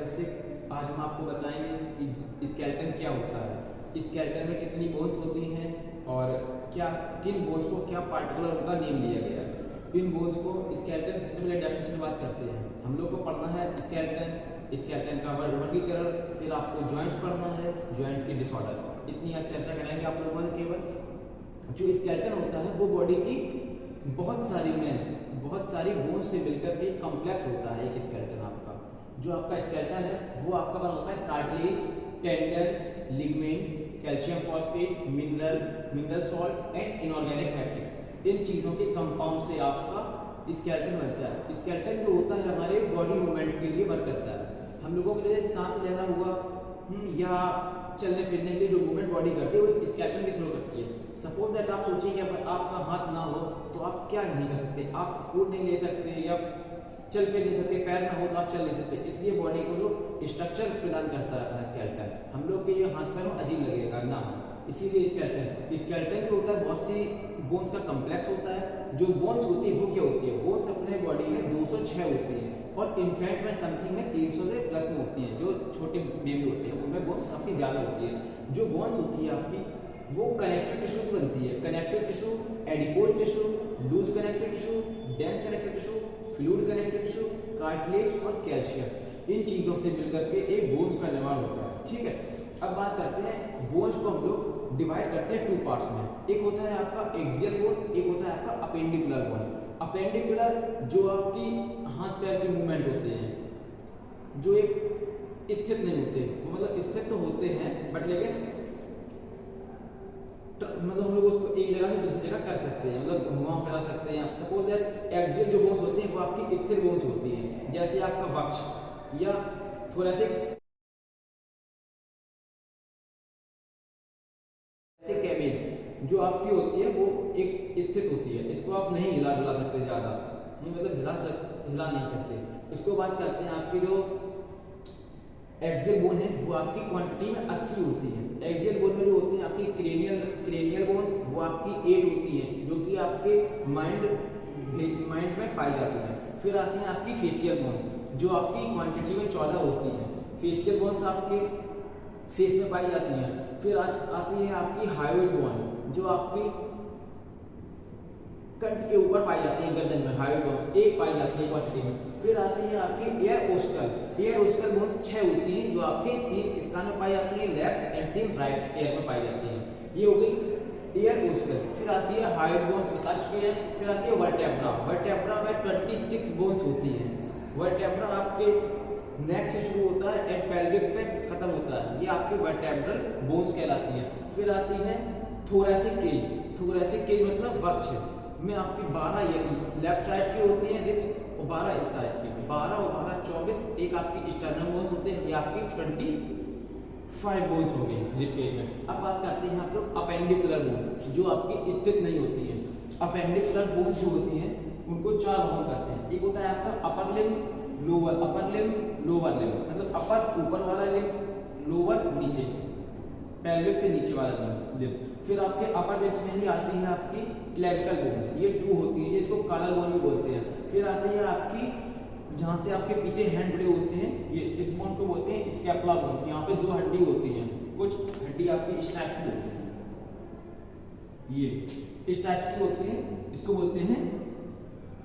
6। आज हम आपको बताएंगे कि स्केलेटन क्या होता है, स्केलेटन में कितनी बोन्स होती हैं और क्या किन बोन्स को क्या पार्टिकुलर उनका नेम दिया गया है। इन बोन्स को स्केलेटन सबसे पहले डेफिनेशन बात करते हैं। हम लोग को पढ़ना है स्केलेटन का वर्गीकरण, फिर आपको जॉइंट्स पढ़ना है, जॉइंट्स की डिसऑर्डर। इतनी आज चर्चा कराएंगे आप लोगों ने। केवल जो स्केलेटन होता है वो बॉडी की बहुत सारी बोन्स से मिलकर के कॉम्प्लेक्स होता है। एक स्केलेटन आपका जो आपका स्केलेटन है वो आपका बना होता है cartilage, tendons, ligament, calcium phosphate, mineral salt and inorganic matrix. इन चीज़ों के कंपाउंड से आपका स्केलेटन बनता है। स्केलेटन जो होता है हमारे बॉडी मूवमेंट के लिए वर्क करता है। हम लोगों के लिए सांस लेना हुआ या चलने फिरने के लिए जो मूवमेंट बॉडी करती है वो एक स्केलेटन के थ्रू करती है। सपोज दैट आप सोचिए कि आपका हाथ ना हो तो आप क्या नहीं कर सकते, आप फूड नहीं ले सकते या चल फिर नहीं सकते, पैर ना हो तो आप चल नहीं सकते। इसलिए बॉडी को जो स्ट्रक्चर प्रदान करता है अपना स्केलेटन, हम लोग के ये हाथ पैर में अजीब लगेगा ना हो, इसीलिए स्केलेटन जो होता है बहुत सी बोन्स का कम्प्लेक्स होता है। जो बोन्स होती है वो क्या होती है, बोन्स अपने बॉडी में 206 होती है और इन्फेंट में समथिंग में 300 से प्लस में होती है। जो छोटे बेबी होते हैं उनमें बोन्स काफ़ी ज़्यादा होती है। जो बोन्स होती है आपकी वो कनेक्टिव टिश्यू से बनती है। Connective tissue, adipose tissue, loose connective tissue, dense connective tissue, fluid connective tissue, cartilage और कैल्शियम, इन चीज़ों से मिलकर के एक बोन्स का निर्माण होता है। ठीक है, अब बात करते हैं बोन्स को हम लोग डिवाइड करते हैं 2 पार्ट्स में। एक होता है आपका एक्सियल बोन, एक होता है आपका अपेंडिकुलर बोन। अपेंडिकुलर जो आपकी हाथ पैर के मूवमेंट होते हैं जो एक स्थिर नहीं होते, मतलब स्थिर तो होते हैं बट लेकिन मतलब हम लोग उसको एक जगह से दूसरी जगह कर सकते हैं, मतलब घुमा फिरा सकते हैं। सपोज दैट एक्सियल जो बोन्स होती हैं वो आपकी स्थिर बोन्स होती हैं, जैसे आपका वक्ष या थोरेसिक कैबेज जो आपकी होती है वो एक स्थित होती है। इसको आप नहीं हिला डुला सकते ज़्यादा, नहीं मतलब हिला नहीं सकते। इसको बात करते हैं आपकी जो एक्सियल बोन है वो आपकी क्वांटिटी में 80 होती है। एक्सियल बोन में जो होती है आपकी क्रेनियल बोन्स वो आपकी 8 होती है जो कि आपके माइंड में पाई जाती हैं। फिर आती हैं आपकी फेशियल बोन्स जो आपकी क्वांटिटी में 14 होती हैं। फेशियल बोन्स आपके फेस में पाई जाती हैं। फिर आती है आपकी हायोइड बोन जो आपकी कंठ के ऊपर पाई जाती है, गर्दन में हायोइड बोन्स एक पाई जाती है क्वांटिटी में। फिर आती है आपकी एयर ओस्कल बोन्स 6 होती हैं जो आपके 3 स्कान में पाई जाती है लेफ्ट एंड 3 राइट एयर में पाई जाती हैं। ये हो गई एयर ओस्कल। फिर आती है हायोइड बोन्स बता चुके हैं। फिर आती है वर्टेब्रा में 26 बोन्स होती हैं। वर्टेब्रा आपके नेक से शुरू होता है एंड पेल्विक पे खत्म होता है, ये आपके वर्टेब्रल बोन्स कहलाती हैं। फिर आती है थोरेसिक केज मतलब वक्ष में आपकी 12 लेफ्ट साइड की होती हैं रिब्स और 12 इस साइड की, 12 और 12 24। एक आपकी स्टर्नम बोन्स होते हैं, ये आपकी 25 बोन्स हो गई रिब केज में। अब बात करते हैं आप लोग अपेंडिकुलर बोन जो आपकी स्थित नहीं होती है। अपेंडिकुलर बोन्स जो होती हैं उनको 4 भाग करते हैं। एक होता है आपका अपर लिम्ब, लोअर लिम्ब मतलब अपर ऊपर वाला लिम्ब, लोअर नीचे, पेल्विक से नीचे वाला लिम्ब। फिर आपके अपर लिम्स में ही आती है आपकी क्लेविकल बोन्स, ये 2 होती है जिसको कॉलर बोन भी बोलते हैं। फिर आती है आपकी जहाँ से आपके पीछे हैंड जुड़े होते हैं, ये इस बोन को बोलते हैं स्कैपुला बोन्स। यहाँ पे 2 हड्डी होती हैं, कुछ हड्डी आपकी इस टाइप की होती है, ये इस टाइप की होती है, इसको बोलते हैं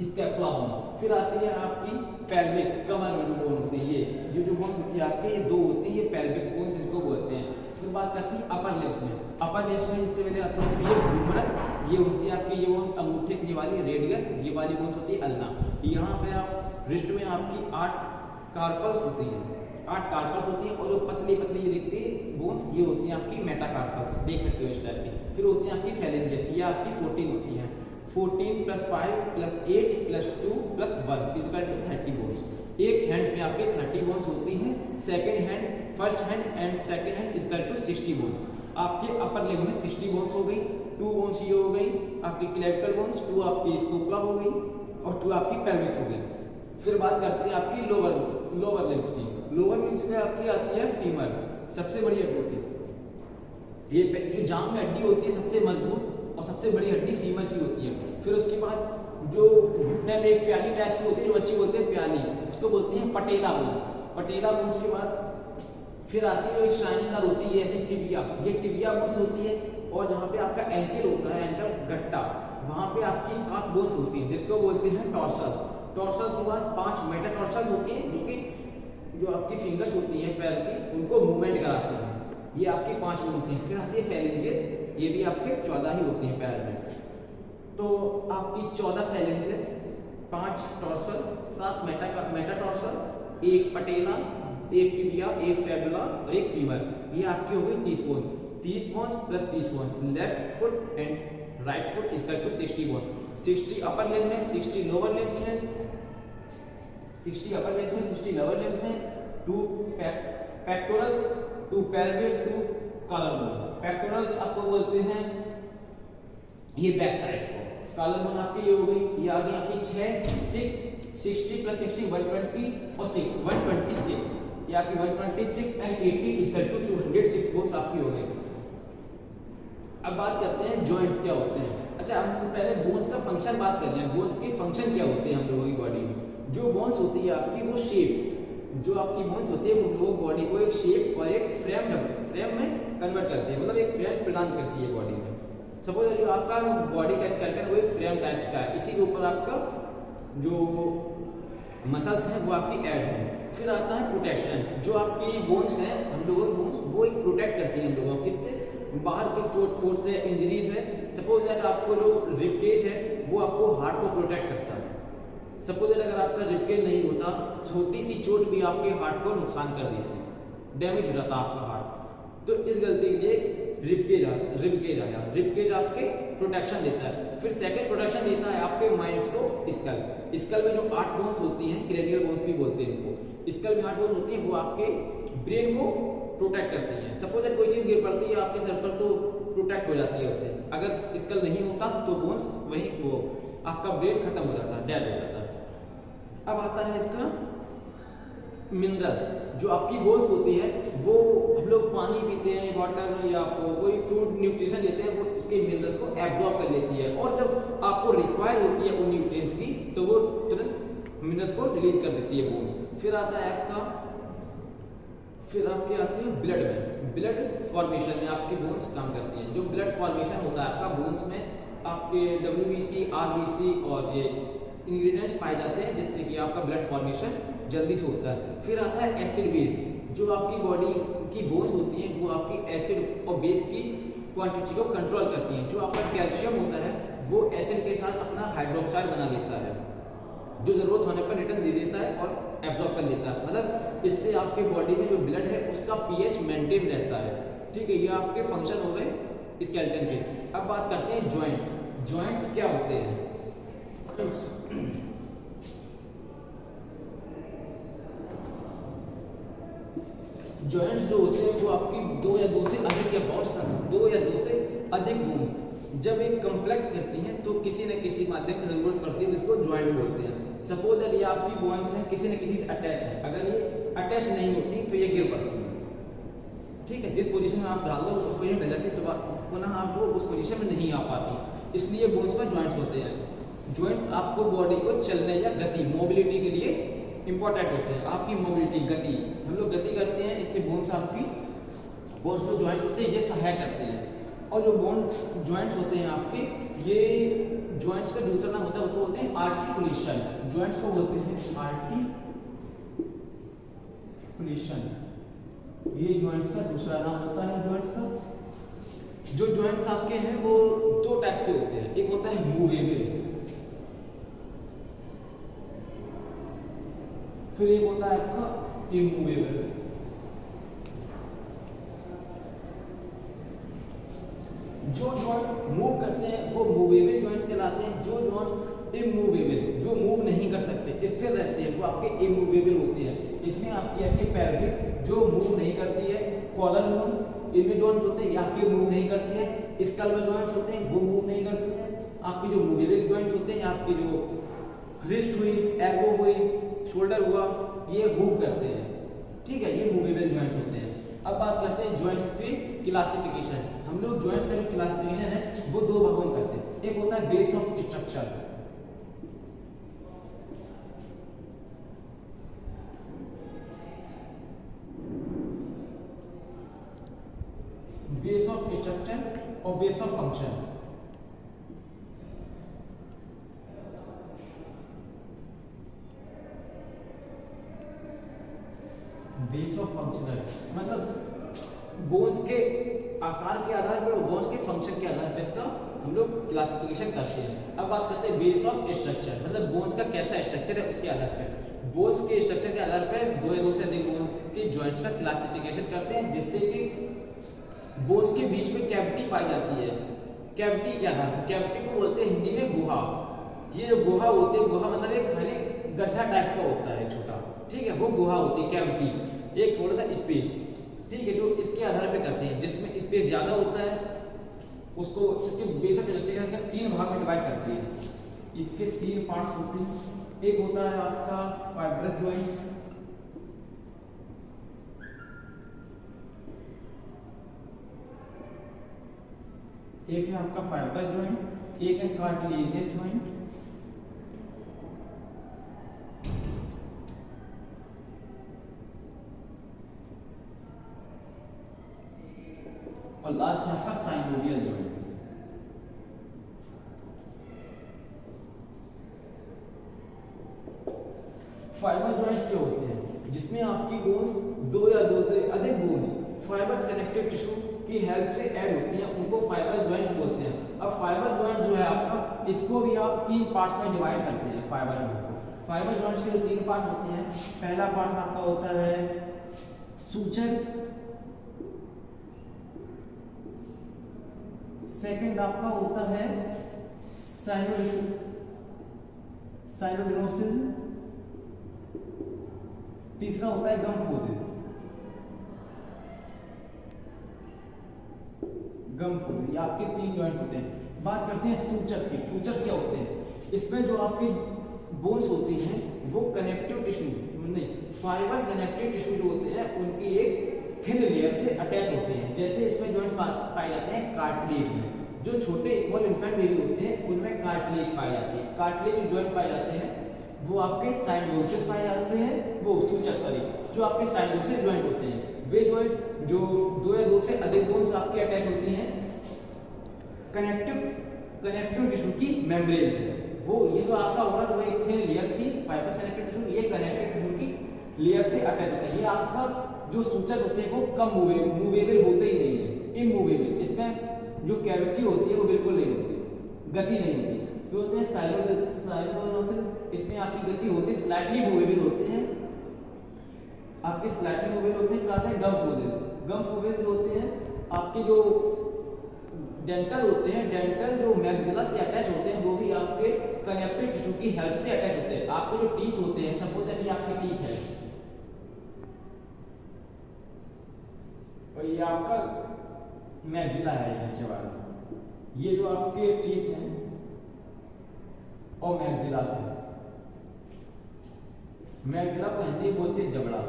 स्कैपुला बोन। फिर आती है आपकी पेल्विक, कमर में जो बोन होती है, ये जो बोन होती है आपकी ये 2 होती है, ये पेल्विक बोन्स इसको बोलते हैं। फिर बात करते हैं अपर लिम्स में। अपर लिम्स में इससे पहले आता है ये ह्यूमरस, ये होती है आपकी ये बोन अंगूठे की वाली रेडियस, ये वाली बोन होती है अल्ना। यहाँ पे आप रिस्ट में आपकी 8 कार्पल्स होती हैं, 8 कार्पल्स होती हैं और जो पतली ये दिखती है बोन ये होती है आपकी मेटाकार्पल्स, देख सकते हो इस टाइप की। फिर होती है आपकी फेलेंजेस, ये आपकी 14 होती है। 14 + 5 + 8 + 2 + 1 = 30 बोन्स। एक हैंड में आपके 30 बोन्स होती हैं। First hand and second hand = 60 bones. आपके अपर लिम्ब में 60 बोन्स हो गई, 2 बोन्स ये हो गई आपकी क्लेविकल बोन्स, 2 आपकी स्कैपुला हो गई और 2 आपकी पेल्विस हो गई। फिर बात करते हैं आपकी लोअर लिम्स की। लोअर लिम्स में आपकी आती है फीमर, सबसे बड़ी हड्डी होती है। ये जो जांघ में हड्डी होती है सबसे मजबूत और सबसे बड़ी हड्डी फीमर की होती है। फिर उसके बाद जो घुटने में एक प्याली टाइप की होती है जो बच्चे बोलते हैं प्याली, उसको बोलते हैं पटेला बोन्स। पटेला बोन्स के बाद फिर आती है जो एक शाइनिंग होती है ऐसे टिबिया, ये टिबिया बोन्स होती है। और जहाँ पे आपका एंकल होता है, एंकल गट्टा, वहाँ पे आपकी 7 बोन्स होती हैं जिसको बोलते हैं टॉर्सल्स। टॉर्सल्स के बाद 5 मेटाटॉर्सल्स होती हैं जो आपकी फिंगर्स होती हैं पैर की, उनको मूवमेंट कराती हैं। ये आपकी 5 बोन होती हैं। फिर आती है फैलेंजेस, ये भी आपके 14 ही होती हैं पैर में। तो आपकी 14 फैलेंजेस, 5 टॉर्सल्स, 7 मेटाटॉर्सल्स, 1 पटेला, 1 टिबिया, 1 फैबुला और 1 फीमर। ये आपकी हो गई 30 bone. 30 bones plus 30 bone, left foot and right foot is equal to 60 bone. 60 upper leg में, 60 लोअर लेग में, 60 अपर लेग में, 60 लोअर लेग में, 2 pectorals, 2 pelvic, 2 collar bone. Pectorals आपको बोलते हैं ये बैक साइड को, कॉलर बोन आपकी ये हो गई, ये आ गई आपकी 6, 6, 60 प्लस 60 120 और 6 126, ये आपकी 126 and 80 is equal to 206 bones आपकी हो गई। अब बात करते हैं जॉइंट्स क्या होते हैं। अच्छा, हम पहले बोन्स का फंक्शन बात कर रहे हैं। बोन्स के फंक्शन क्या होते हैं हम लोगों की बॉडी में। जो बोन्स होती है आपकी, वो शेप, जो आपकी बोन्स होती है वो लोग बॉडी को एक शेप और एक फ्रेम में कन्वर्ट करती है, मतलब एक फ्रेम प्रदान करती है बॉडी में। सपोज जो आपका बॉडी का स्केलेटन वो एक फ्रेम टाइप का है, इसी के ऊपर आपका जो मसल्स हैं वो आपकी ऐड है। फिर आता है प्रोटेक्शन, जो आपकी बोन्स हैं हम लोगों की बोन्स, वो एक प्रोटेक्ट करती है हम लोगों को, किससे, बाहर के चोट से, इंजरीज है। सपोज दैट आपको जो रिबकेज है वो आपको हार्ट को प्रोटेक्ट करता है। सपोज दैट अगर आपका रिबकेज नहीं होता, छोटी सी चोट भी आपके हार्ट को नुकसान कर देती है, डैमेज हो जाता आपका हार्ट। तो इस गलती के लिए रिबकेज आया, रिबकेज आपके प्रोटेक्शन देता है। फिर सेकंड प्रोटेक्शन देता है आपके माइंड्स को स्कल में जो 8 बोन्स होती हैं, क्रेनियल बोन्स भी बोलते हैं इनको। स्कल में 8 बोन्स होती हैं, वो आपके ब्रेन को प्रोटेक्ट करती हैं। सपोज दैट कोई चीज गिर पड़ती है आपके सर पर तो प्रोटेक्ट हो जाती है उससे। अगर स्कल नहीं होता तो बोन्स वहीं वो आपका ब्रेन खत्म हो जाता है, डेड हो जाता है। अब आता है इसका मिनरल्स, जो आपकी बोन्स होती है वो हम लोग पानी पीते हैं, वाटर या आपको कोई फ्रूट न्यूट्रिशन लेते हैं, वो इसके मिनरल्स को एब्जॉर्ब कर लेती है। और जब आपको रिक्वायर होती है उन न्यूट्रिएंट्स की तो वो तुरंत मिनरल्स को रिलीज कर देती है बोन्स। फिर आता है आपका, फिर आपके आती है ब्लड में, ब्लड फॉर्मेशन में आपकी बोन्स काम करती हैं। जो ब्लड फॉर्मेशन होता है आपका बोन्स में, आपके WBC, RBC और ये इंग्रेडिएंट्स पाए जाते हैं जिससे कि आपका ब्लड फॉर्मेशन जल्दी से होता है। फिर आता है एसिड बेस, जो आपकी बॉडी की बोन्स होती हैं वो आपकी एसिड और बेस की क्वांटिटी को कंट्रोल करती हैं। जो आपका कैल्शियम होता है वो एसिड के साथ अपना हाइड्रोक्साइड बना लेता है, जो जरूरत होने पर रिटर्न दे देता है और एब्जॉर्ब कर लेता है। मतलब इससे आपके बॉडी में जो ब्लड है उसका pH मेंटेन रहता है। ठीक है, ये आपके फंक्शन हो गए स्केलेटन के। अब बात करते हैं जॉइंट्स। जॉइंट्स क्या होते हैं? जॉइंट्स जो होते हैं वो आपकी 2 या 2 से अधिक या बहुत सारे 2 या 2 से अधिक बोन्स जब एक कॉम्प्लेक्स करती हैं तो किसी न किसी माध्यम की जरूरत पड़ती है, जिसको जॉइंट बोलते हैं। सपोज दैट ये आपकी बोन्स हैं किसी न किसी से अटैच है, अगर ये अटैच नहीं होती तो ये गिर पड़ती है। ठीक है, जिस पोजीशन में आप डाल दो उस पोजीशन में डल जाती तो पुनः आप वो उस पोजीशन में नहीं आ पाती, इसलिए बोन्स में जॉइंट्स होते हैं। जॉइंट्स आपको बॉडी को चलने या गति, मोबिलिटी के लिए इंपॉर्टेंट होते हैं। आपकी मोबिलिटी, गति, हम लोग गति करते हैं, इससे बोन्स आपकी, बोन्स जो जॉइंट्स होते हैं ये सहायक करते हैं। और जो बोन्स जॉइंट्स होते हैं आपके, ये जॉइंट्स का दूसरा नाम होता है, उसको बोलते हैं आर्टिकुलेशन। जॉइंट्स को बोलते हैं आर्टिकुलेशन, ये जॉइंट्स का दूसरा नाम होता है। जॉइंट्स का जो जॉइंट्स आपके हैं वो 2 टाइप्स के होते हैं, एक होता है मूवेबल, फिर एक होता है आपका इमूवेबल। जो जॉइंट मूव करते हैं वो मूवेबल जॉइंट्स कहलाते हैं। जो जॉइंट इमूवेबल, जो मूव नहीं कर सकते, स्थिर रहते हैं, वो आपके इमूवेबल होते हैं। इसमें आपकी आती है पेल्विक, जो मूव नहीं करती है। कॉलर बोन्स, इनमें जॉइंट्स होते हैं, ये आपके मूव नहीं करती है। स्कल में जॉइंट्स होते हैं, वो मूव नहीं करती है। आपकी जो मूवेबल जॉइंट्स होते हैं, आपकी जो रिस्ट हुई, एल्बो हुई, शोल्डर हुआ, ये मूव करते हैं। ठीक है, ये मूवेबल जॉइंट्स होते हैं। अब बात करते हैं जॉइंट्स की क्लासिफिकेशन। हम लोग जॉइंट्स का जो क्लासिफिकेशन है वो 2 भागों में करते हैं। एक होता है बेस ऑफ स्ट्रक्चर, स्ट्रक्चर और base of function. Base of functional मतलब बोन्स के आकार के आधार पर और बोन्स के फंक्शन के आधार पर इसका हम लोग क्लासिफिकेशन करते हैं। अब बात करते हैं बेस ऑफ स्ट्रक्चर, मतलब बोन्स का कैसा स्ट्रक्चर है उसके आधार पर। बोन्स के स्ट्रक्चर के आधार पर दो या दो से अधिक बोन्स के जॉइंट्स का क्लासिफिकेशन करते हैं, जिससे कि बोन्स के बीच में कैविटी पाई जाती है। कैविटी के आधार पर, कैविटी को बोलते हैं हिंदी में गुहा। ये जो गुहा होते हैं, गुहा मतलब एक खाली गड्ढा टाइप का होता है छोटा, ठीक है, वो गुहा होती है कैविटी, एक थोड़ा सा स्पेस, ठीक है, जो इसके आधार पे करते हैं। जिसमें स्पेस ज़्यादा होता है उसको इसके बेसिक स्ट्रक्चर का 3 भाग में डिवाइड करते हैं। इसके 3 पार्ट्स होते हैं। एक होता है आपका फाइब्रस जॉइंट, एक है आपका फाइब्रस जॉइंट, एक है कार्टिलेजिनस जॉइंट, और लास्ट है आपका साइनोवियल जॉइंट। फाइबर जॉइंट्स क्या होते हैं? जिसमें आपकी बोन्स दो या दो से अधिक बोन्स फाइबर कनेक्टिव टिश्यू की हेल्प से ऐड होती हैं, उनको फाइबर जॉइंट बोलते हैं। अब फाइबर जॉइंट जो है आपका, इसको भी आप 3 पार्ट्स में डिवाइड करते हैं फाइबर जॉइंट को। फाइबर जॉइंट्स के जो 3 पार्ट होते हैं, पहला पार्ट आपका होता है सूचक, सेकंड आपका होता है साइनोडिनोसिस, तीसरा होता है गम्फोसिस। ये आपके 3 जॉइंट होते हैं। बात करते हैं सूचक की। सूचक क्या होते हैं? इसमें जो आपके बोन्स होती हैं वो कनेक्टिव टिश्यू नहीं, फाइबर्स कनेक्टिव टिश्यू जो होते हैं उनकी एक थिन लेयर से अटैच होते हैं। जैसे इसमें जॉइंट्स पाए जाते हैं कार्टिलेज में, जो छोटे स्मॉल इन्फेंट बेबी होते हैं उनमें कार्टिलेज पाए जाते हैं। कार्टिलेज जॉइंट पाए जाते हैं वो आपके साइनोसिस पाए जाते हैं, वो सूचक सॉरी जो आपके साइनोसिस जॉइंट होते हैं। वे जॉइंट जो 2 या 2 से अधिक बोन्स आपके अटैच होती हैं कनेक्टिव टिश्यू की मेम्ब्रेन से। वो ये जो आपका हो रहा है वो एक थिन लेयर थी फाइबर्स कनेक्टिव टिश्यू, ये कनेक्टिव टिश्यू की लेयर से अटैच होता है। ये आपका जो सूचक होते हैं वो कम मूवेबल होते ही नहीं है, इमूवेबल। इसमें जो कैविटी होती है वो बिल्कुल नहीं होती, गति नहीं होती। जो होते हैं साइनोसिस, इसमें आपकी गति होती है, स्लाइटली मूवेबल होते हैं, आपके स्लाइटली मूवेबल होते हैं। फिर आते हैं गम्फोसिस होते हैं आपके जो डेंटल होते हैं, डेंटल जो मैक्सिला से अटैच होते हैं वो भी आपके कनेक्टिव टिश्यू की हेल्प से अटैच होते हैं। आपके जो टीथ होते हैं, सपोज दैट ये आपके टीथ है और ये आपका मैक्सिला है नीचे वाला, ये जो आपके टीथ हैं और मैक्सिला से, मैक्सिला को हिंदी बोलते हैं जबड़ा।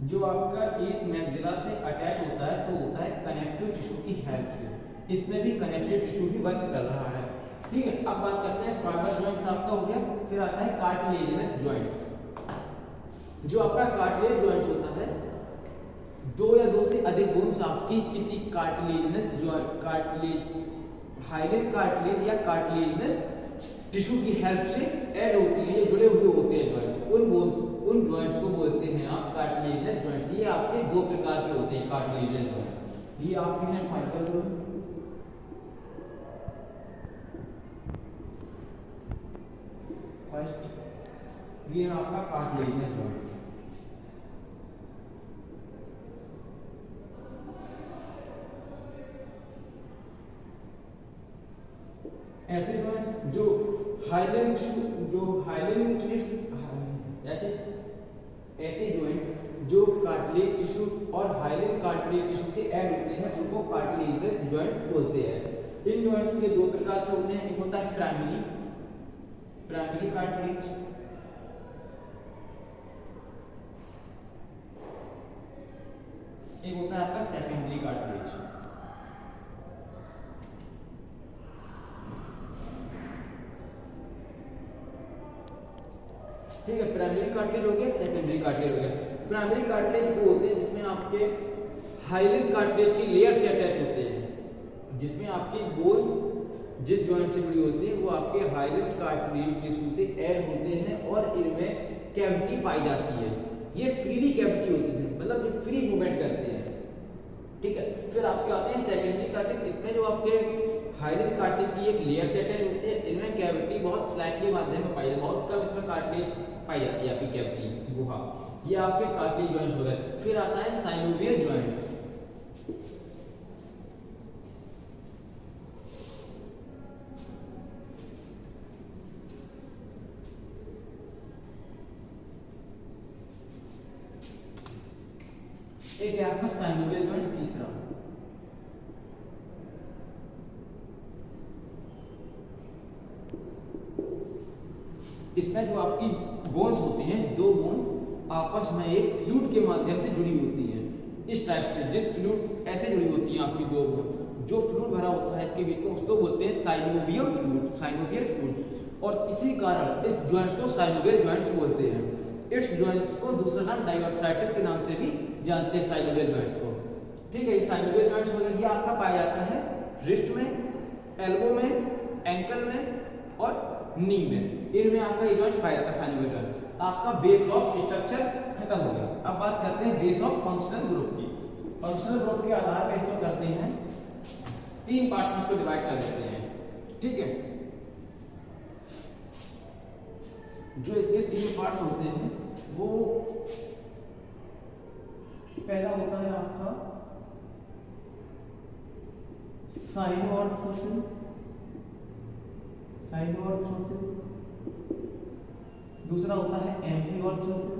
जो आपका टीथ मैक्सिला से अटैच होता है तो होता है कनेक्टिव टिश्यू की हेल्प से। इसमें भी कनेक्टिव टिश्यू ही वर्क कर रहा है, ठीक है। अब बात करते हैं फाइबर जॉइंट्स आपका हो गया। फिर आता है कार्टिलेजिनस जॉइंट्स। जो आपका कार्टिलेज जॉइंट्स होता है, 2 या 2 से अधिक बोन्स आपकी किसी कार्टिलेजिनस जॉइंट, हाइलेट कार्टिलेज या कार्टिलेजिनस टिश्यू की हेल्प से ऐड होती है, ये जुड़े हुए होते हैं जॉइंट्स। उन जॉइंट्स को बोलते हैं आप कार्टिलेजिनस जॉइंट्स। ये आपके 2 प्रकार के होते हैं कार्टिलेजिनस जॉइंट। ये आपके हैं फाइबर जॉइंट, फर्स्ट ये है आपका कार्टिलेजिनस जॉइंट। ऐसे जॉइंट जो ऐसे जॉइंट जो कार्टिलेज टिश्यू और हाइलेट कार्टिलेज टिश्यू से ऐड होते हैं उनको कार्टिलेजिनस जॉइंट्स बोलते हैं। इन जॉइंट्स के 2 प्रकार के होते हैं। एक होता है प्राइमरी कार्टिलेज, एक होता है आपका सेकेंडरी कार्टिलेज। ठीक है, प्राइमरी कार्टिलेज हो गया, सेकेंडरी कार्टिलेज हो गया। प्राइमरी कार्टिलेज वो होते हैं जिसमें आपके हाइलिन कार्टिलेज की लेयर से अटैच होते हैं, जिसमें आपकी बोन्स जिस जॉइंट से जुड़ी होती है वो आपके हाइलिन कार्टिलेज टिश्यू से ऐड होते हैं और इनमें कैविटी पाई जाती है। ये फ्रीली कैविटी होती है, मतलब ये फ्री मूवमेंट करते हैं, ठीक है। फिर आपके आते हैं सेकेंडरी कार्टिलेज, इसमें जो आपके हाइलिन कार्टिलेज की एक लेयर से अटैच होती है, इनमें कैविटी बहुत स्लाइटली माध्यम में पाई जाती है, बहुत कम इसमें कार्टिलेज पाई जाती है आपकी कैविटी गुहा। ये आपके कार्टिलेज जॉइंट हो गए। फिर आता है साइनोवियल जॉइंट। एक है आपका साइनोवियल जॉइंट, तीसरा इसमें जो आपकी बोन्स होती हैं, दो बोन्स आपस में एक फ्लूइड के माध्यम से जुड़ी होती है, इस टाइप से। जिस फ्लूइड ऐसे जुड़ी होती हैं आपकी दो बोन, जो फ्लूइड भरा होता है इसके बीच में, उसको बोलते हैं साइनोवियल फ्लूइड, साइनोवियल फ्लूइड। और इसी कारण इस जॉइंट्स को साइनोवियल जॉइंट्स बोलते हैं। इस जॉइंट्स को दूसरा नाम डायऑर्थराइटिस के नाम से भी जानते हैं, साइनोवियल जॉइंट्स को, ठीक है। ये साइनोवियल जॉइंट्स हो गए, ये आपका पाया जाता है रिस्ट में, एल्बो में, एंकल में और नी में, इनमें आपका ये जॉइंट्स पाया जाता है साइनोवियल जॉइंट। आपका बेस ऑफ स्ट्रक्चर खत्म हो गया। अब बात करते हैं बेस ऑफ फंक्शनल ग्रुप की। फंक्शनल ग्रुप के आधार पर इसको करते हैं, तीन पार्ट्स में इसको डिवाइड कर देते हैं, ठीक है। जो इसके तीन पार्ट होते हैं वो पहला होता है आपका साइनोआर्थ्रोसिस, दूसरा होता है एम्फिऑर्थ्रोसिस,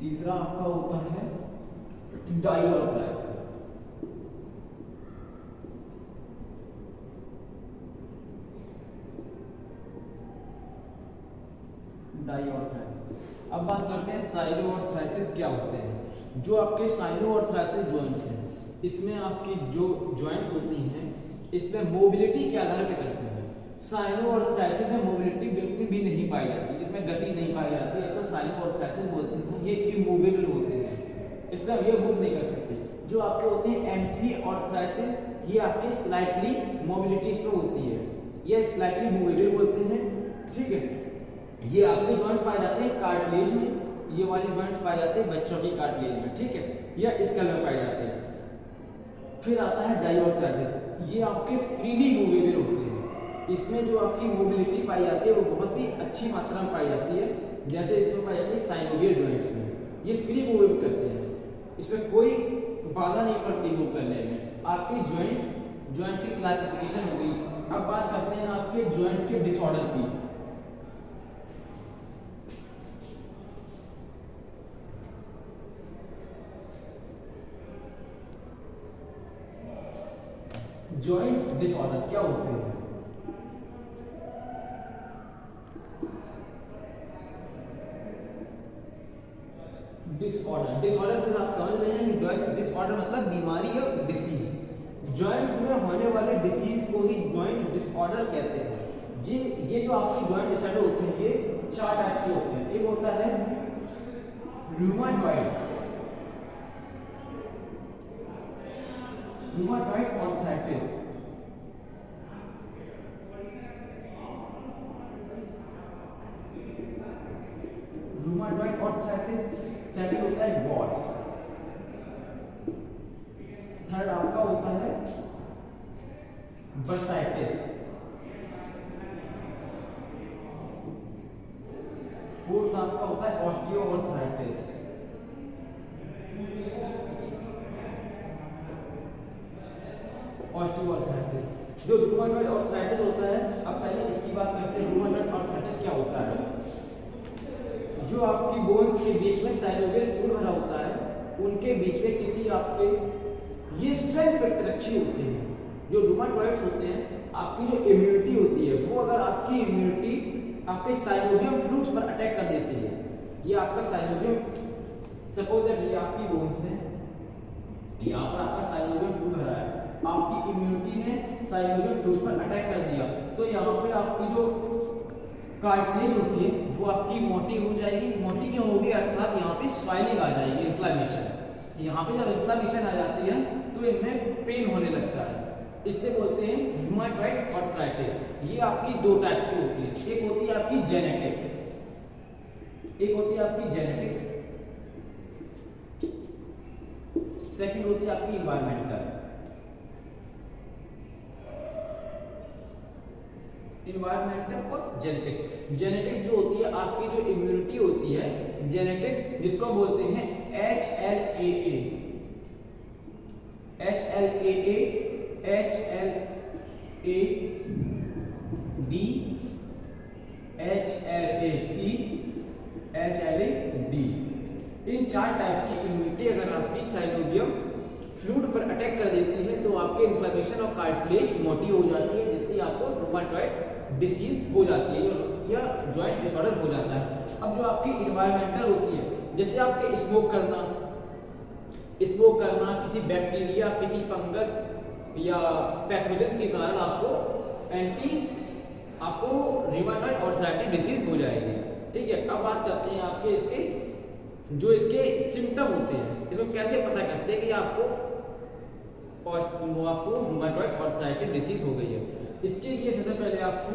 तीसरा आपका होता है डायऑर्थराइटिस। अब बात करते हैं साइनोआर्थराइटिस क्या होते हैं। जो आपके साइनोआर्थराइटिस जॉइंट्स हैं, इसमें आपकी जो जॉइंट्स होती हैं इसमें मोबिलिटी के आधार पर करते हैं। साइनोआर्थराइटिस में मोबिलिटी बिल्कुल भी नहीं पाई जाती, इसमें गति नहीं पाई जाती, इसको साइनोआर्थराइटिस बोलते हैं। ये इमूवेबल होते हैं, इसमें अब ये मूव नहीं कर सकते। जो आपके होते हैं एम्फिऑर्थराइटिस, ये आपके स्लाइटली मोबिलिटी इसमें होती है, ये स्लाइटली मूवेबल बोलते हैं, ठीक है। ये आपके जॉइंट्स पाए जाते हैं कार्टिलेज में, ये वाले जॉइंट्स पाए जाते हैं बच्चों की कार्टिलेज में, ठीक है, या स्कल में पाए जाते हैं। फिर आता है डायऑर्थराइटिस, ये आपके फ्रीली मूवेबल होते हैं, इसमें जो आपकी मोबिलिटी पाई जाती है वो बहुत ही अच्छी मात्रा में पाई जाती है, जैसे इसमें पाई जाती है साइनोवियल जॉइंट्स में। ये फ्री मूवेबल करते हैं, इसमें कोई बाधा नहीं पड़ती मूव करने में। आपके जॉइंट्स की क्लासिफिकेशन हो गई। अब बात करते हैं आपके जॉइंट्स के डिसऑर्डर की। जॉइंट डिसऑर्डर क्या होते हैं? डिसऑर्डर से आप समझ रहे हैं कि डिसऑर्डर मतलब बीमारी या डिसीज। जॉइंट्स में होने वाले डिसीज को ही जॉइंट डिसऑर्डर कहते हैं। जी, ये जो आपके जॉइंट डिसऑर्डर होते हैं ये चार टाइप के होते हैं। एक होता है रूमाटॉइड आर्थराइटिस, रूमाटॉइड आर्थराइटिस। सेकंड होता है गॉड। थर्ड आपका होता है बर्साइटिस। फोर्थ आपका होता है ऑस्टियोआर्थराइटिस। जो रूमाटॉइड आर्थराइटिस होता है, अब पहले इसकी बात करते हैं रूमाटॉइड आर्थराइटिस क्या होता है। जो आपकी बोन्स के बीच में साइनोवियल फ्लूइड भरा होता है, उनके बीच में किसी आपके ये स्वयं प्रतिरक्षी होते हैं। जो रूमाटॉइड्स होते हैं, आपकी जो इम्यूनिटी होती है वो अगर आपकी इम्यूनिटी आपके साइनोवियम फ्लूइड्स पर अटैक कर देती है, ये आपका साइनोवियम, सपोज दैट ये आपकी बोन्स है, यहाँ पर आपका साइनोवियल फ्लूइड भरा है, आपकी इम्यूनिटी ने साइनोवियल फ्लूइड पर अटैक कर दिया, तो यहाँ पे आपकी जो कार्टिलेज होती है वो आपकी मोटी हो जाएगी। मोटी क्यों होगी, अर्थात यहाँ पे स्वेलिंग आ जाएगी, इन्फ्लेमेशन। यहाँ पे जब इन्फ्लेमेशन आ जाती है तो इनमें पेन होने लगता है, इससे बोलते हैं रूमेटॉइड आर्थराइटिस। ये आपकी दो टाइप की होती है, एक होती है आपकी जेनेटिक्स, एक होती है आपकी जेनेटिक्स, सेकंड होती है आपकी इन्वायरमेंटल। इन्वायरमेंटल और जेनेटिक्स। जेनेटिक्स जो होती है आपकी जो इम्यूनिटी होती है, जेनेटिक्स जिसको बोलते हैं HLA-A, HLA-A, HLA-B, HLA-C, HLA-D। इन चार टाइप्स की इम्यूनिटी अगर आपकी साइनोवियम फ्लूइड पर अटैक कर देती है तो आपके इन्फ्लेमेशन और कार्टिलेज मोटी हो जाती है, जिससे आपको रूमेटॉइड डिसीज हो जाती है या जॉइंट डिसऑर्डर हो जाता है। अब जो आपकी इन्वायरमेंटल होती है, जैसे आपके स्मोक करना, किसी बैक्टीरिया, किसी फंगस या पैथोजेंस के कारण आपको रूमेटॉइड आर्थराइटिस डिसीज हो जाएगी। ठीक है, अब बात करते हैं आपके इसके सिम्टम होते हैं, इसको कैसे पता करते हैं कि आपको रूमेटॉइड आर्थराइटिस डिसीज हो गई है। इसके लिए सबसे पहले आपको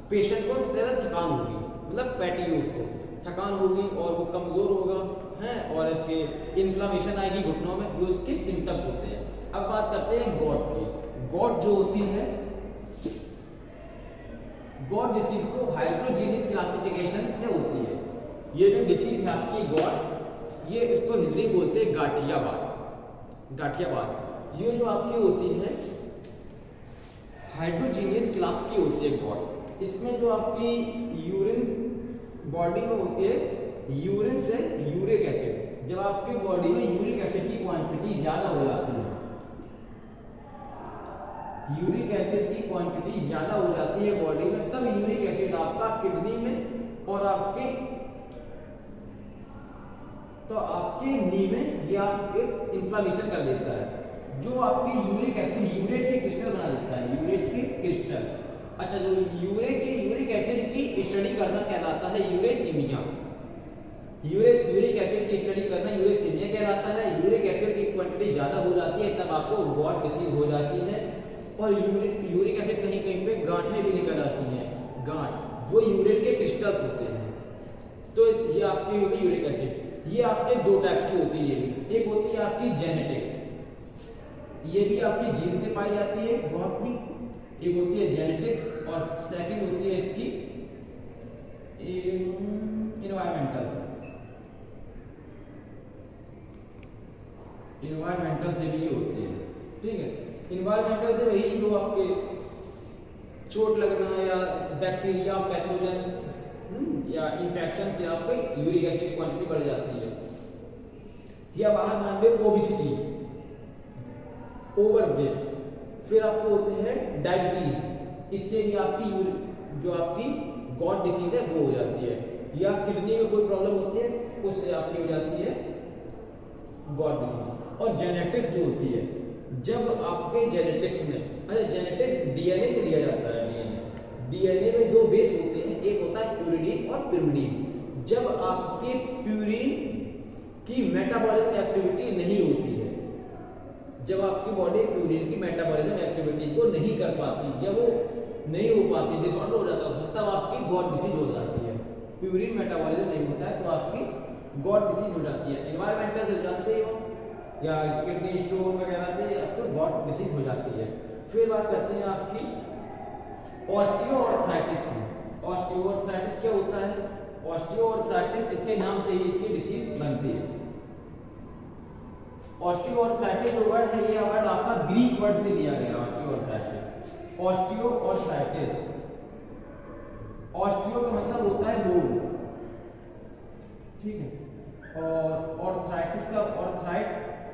पेशेंट को सबसे ज़्यादा थकान होगी, मतलब फैटी उसको थकान होगी और वो कमज़ोर होगा है, और इसके इन्फ्लामेशन आएगी घुटनों में, जो इसके सिम्टम्स होते हैं। अब बात करते हैं गॉट की। गॉट जो होती है, गॉट डिसीज को हाइड्रोजीनियस क्लासिफिकेशन से होती है। ये जो डिसीज है आपकी गॉट, ये इसको हिंदी बोलते हैं गाठियावाद। ये जो आपकी होती है हाइड्रोजीनियस क्लास की होती है गॉट। इसमें जो आपकी यूरिन बॉडी में होती है, यूरिन से यूरिक एसिड, जब आपकी बॉडी में यूरिक एसिड की क्वांटिटी ज्यादा हो जाती है, यूरिक एसिड की क्वांटिटी ज्यादा हो जाती है बॉडी में, तब यूरिक एसिड आपका किडनी में और आपके नी में ये आपके इन्फ्लेमेशन कर देता है। जो आपकी यूरिक एसिड यूरेट के क्रिस्टल बना देता है, यूरेट के क्रिस्टल। अच्छा, जो यूरिक एसिड की स्टडी करना कहलाता है यूरेसीमिया। यूरिक एसिड की स्टडी करना यूरेसीमिया कहलाता है। यूरिक एसिड की क्वांटिटी ज्यादा हो जाती है तब आपको गॉट डिसीज हो जाती है। और यूरिक एसिड कहीं कहीं पे गांठें भी निकल आती हैं, गांठ, वो यूरेट के क्रिस्टल्स होते हैं। तो ये आपकी होगी यूरिक एसिड। ये आपके दो टाइप की होती है, एक होती है आपकी जेनेटिक्स, ये भी आपकी जीन से पाई जाती है गॉट भी, एक होती है जेनेटिक्स, और सेकंड होती है इसकी इन्वायरमेंटल से भी ये होती है। ठीक है, इन्वायरमेंटल से वही जो आपके चोट लगना या बैक्टीरिया, पैथोजेंस या इन्फेक्शन से आपके यूरिक एसिड की क्वांटिटी बढ़ जाती है। या बाहर मान लो ओबेसिटी, ओवरवेट, फिर आपको होते हैं डायबिटीज, इससे भी आपकी जो आपकी गॉट डिसीज है वो हो जाती है। या किडनी में कोई प्रॉब्लम होती है, उससे आपकी हो जाती है गॉट डिसीज। और जेनेटिक्स जो होती है, जब आपके जेनेटिक्स में, जेनेटिक्स डीएनए से लिया जाता है, डीएनए में दो बेस होते हैं, एक होता है प्यूरिडीन और पिरिमिडीन। जब आपके प्यूरिन की मेटाबॉलिज्म एक्टिविटी नहीं होती है, जब आपकी बॉडी प्यूरिन की मेटाबॉलिज्म एक्टिविटी को नहीं कर पाती या वो नहीं हो पाती, डिसऑर्डर हो जाता है उसमें, तब आपकी गॉट डिसीज हो जाती है। प्यूरिन मेटाबॉलिज्म नहीं होता है तो आपकी गॉट डिसीज हो जाती है। इन्वायरमेंटल से जानते हो, या किडनी स्टोन वगैरह से आपको गॉट डिसीज हो जाती है। फिर बात करते हैं आपकी ऑस्टियोआर्थराइटिस की। ऑस्टियोआर्थराइटिस क्या होता है? ऑस्टियोआर्थराइटिस, इसके नाम से ही इसकी डिसीज बनती है। ऑस्टियोआर्थराइटिस जो वर्ड है, ये वर्ड आपका ग्रीक वर्ड से लिया गया। ऑस्टियोआर्थराइटिस, ऑस्टियोआर्थराइटिस, ऑस्टियो का मतलब होता है बोन, ठीक है, और ऑर्थराइटिस का ऑर्थराइट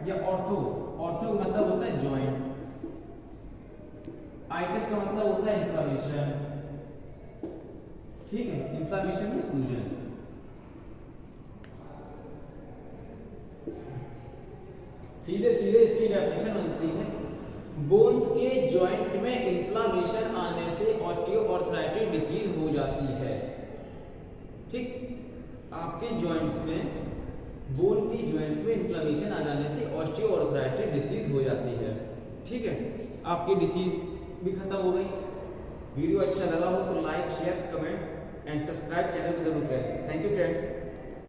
या ऑर्थो, ऑर्थो का मतलब होता है जॉइंट, आइटिस का मतलब होता है इन्फ्लेमेशन, ठीक है, इन्फ्लेमेशन में सूजन। सीधे सीधे इसकी डेफिनेशन बनती है बोन्स के जॉइंट में इन्फ्लामेशन आने से ऑस्टियोआर्थराइटिस डिसीज हो जाती है। ठीक, आपके जॉइंट्स में, बोन की जॉइंट्स में इन्फ्लामेशन आ जाने से ऑस्टियोआर्थराइटिस डिसीज हो जाती है। ठीक है, आपकी डिसीज भी खत्म हो गई। वीडियो अच्छा लगा हो तो like, share, comment and subscribe channel को जरूर करें। Thank you friends.